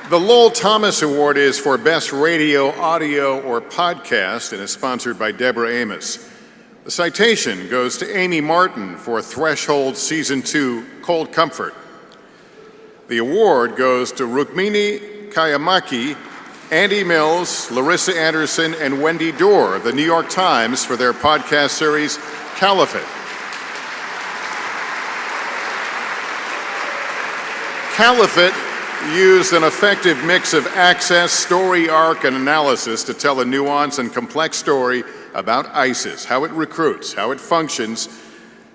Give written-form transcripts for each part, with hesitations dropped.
The Lowell Thomas Award is for Best Radio, Audio, or Podcast and is sponsored by Deborah Amos. The citation goes to Amy Martin for Threshold Season 2, Cold Comfort. The award goes to Rukmini Callimachi, Andy Mills, Larissa Anderson, and Wendy Dorr of the New York Times for their podcast series, Caliphate. Caliphate used an effective mix of access, story arc, and analysis to tell a nuanced and complex story about ISIS, how it recruits, how it functions,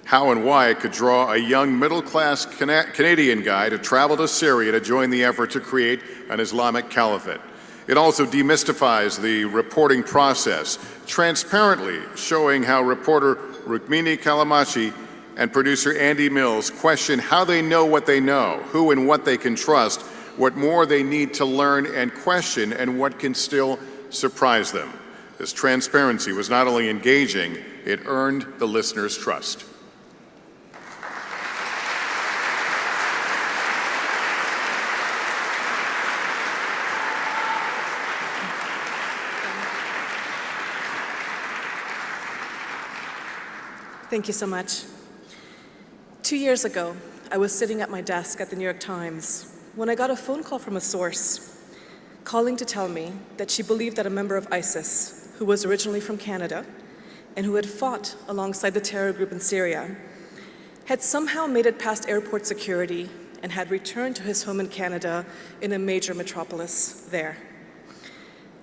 how and why it could draw a young middle-class Canadian guy to travel to Syria to join the effort to create an Islamic Caliphate. It also demystifies the reporting process, transparently showing how reporter Rukmini Callimachi and producer Andy Mills question how they know what they know, who and what they can trust, what more they need to learn and question, and what can still surprise them. This transparency was not only engaging, it earned the listener's trust. Thank you so much. 2 years ago, I was sitting at my desk at the New York Times when I got a phone call from a source calling to tell me that she believed that a member of ISIS, who was originally from Canada and who had fought alongside the terror group in Syria, had somehow made it past airport security and had returned to his home in Canada in a major metropolis there.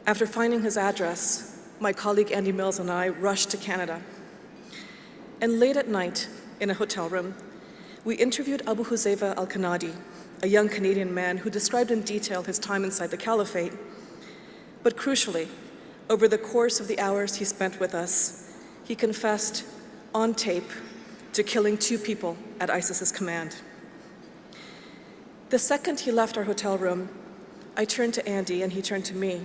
After finding his address, my colleague Andy Mills and I rushed to Canada. And late at night, in a hotel room, we interviewed Abu Huzaifa al-Kanadi, a young Canadian man who described in detail his time inside the Caliphate. But crucially, over the course of the hours he spent with us, he confessed on tape to killing 2 people at ISIS's command. The second he left our hotel room, I turned to Andy and he turned to me.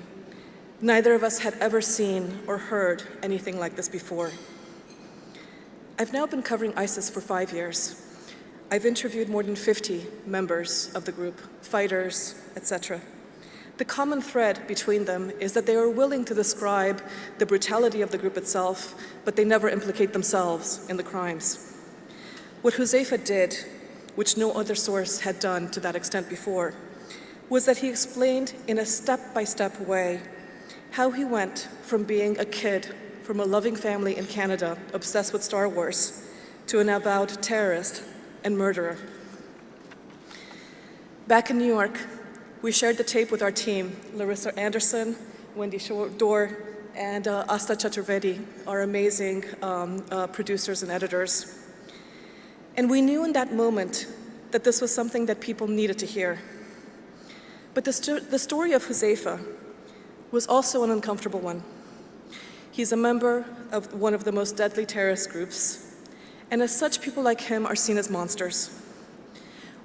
Neither of us had ever seen or heard anything like this before. I've now been covering ISIS for 5 years. I've interviewed more than 50 members of the group, fighters, etc. The common thread between them is that they are willing to describe the brutality of the group itself, but they never implicate themselves in the crimes. What Huzaifa did, which no other source had done to that extent before, was that he explained in a step-by-step way how he went from being a kid from a loving family in Canada obsessed with Star Wars to an avowed terrorist and murderer. Back in New York, we shared the tape with our team, Larissa Anderson, Wendy Dorr, and Asta Chaturvedi, our amazing producers and editors. And we knew in that moment that this was something that people needed to hear. But the story of Huzaifa was also an uncomfortable one. He's a member of one of the most deadly terrorist groups, and as such, people like him are seen as monsters.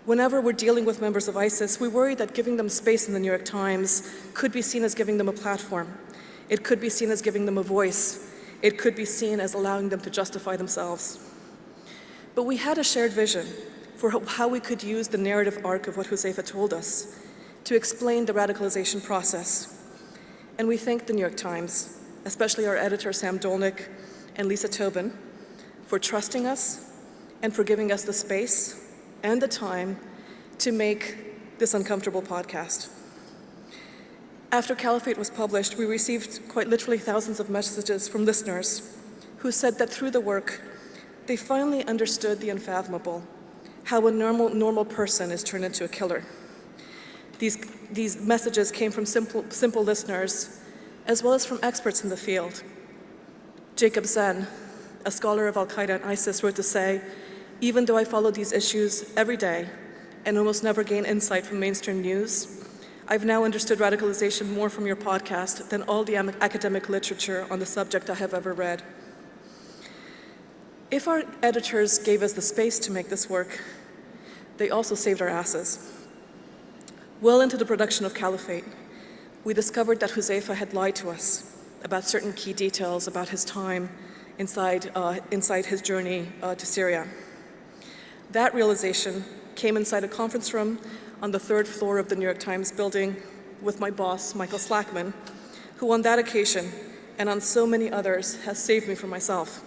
Whenever we're dealing with members of ISIS, we worry that giving them space in the New York Times could be seen as giving them a platform. It could be seen as giving them a voice. It could be seen as allowing them to justify themselves. But we had a shared vision for how we could use the narrative arc of what Huzaifa told us to explain the radicalization process. And we thank the New York Times, especially our editor Sam Dolnick and Lisa Tobin, for trusting us and for giving us the space and the time to make this uncomfortable podcast. After Caliphate was published, we received quite literally thousands of messages from listeners who said that through the work, they finally understood the unfathomable, how a normal person is turned into a killer. These messages came from simple listeners, as well as from experts in the field. Jacob Zen, a scholar of Al-Qaeda and ISIS, wrote to say, "Even though I follow these issues every day and almost never gain insight from mainstream news, I've now understood radicalization more from your podcast than all the academic literature on the subject I have ever read." If our editors gave us the space to make this work, they also saved our asses. Well into the production of Caliphate, we discovered that Huzaifa had lied to us about certain key details about his time inside his journey to Syria. That realization came inside a conference room on the 3rd floor of the New York Times building with my boss, Michael Slackman, who on that occasion and on so many others has saved me from myself.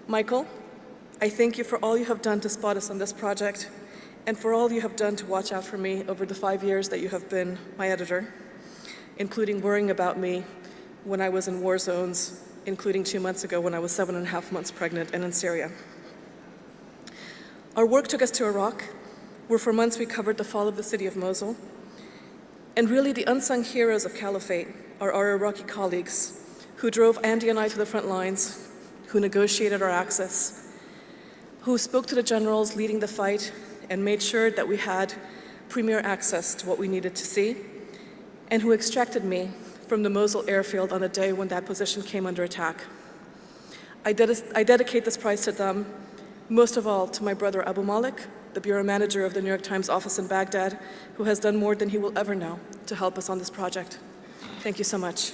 Michael, I thank you for all you have done to spot us on this project and for all you have done to watch out for me over the 5 years that you have been my editor, including worrying about me when I was in war zones, including 2 months ago when I was 7.5 months pregnant and in Syria. Our work took us to Iraq, where for months we covered the fall of the city of Mosul. And really the unsung heroes of Caliphate are our Iraqi colleagues who drove Andy and I to the front lines, who negotiated our access, who spoke to the generals leading the fight and made sure that we had premier access to what we needed to see, and who extracted me from the Mosul airfield on the day when that position came under attack. I dedicate this prize to them, most of all to my brother Abu Malik, the bureau manager of the New York Times office in Baghdad, who has done more than he will ever know to help us on this project. Thank you so much.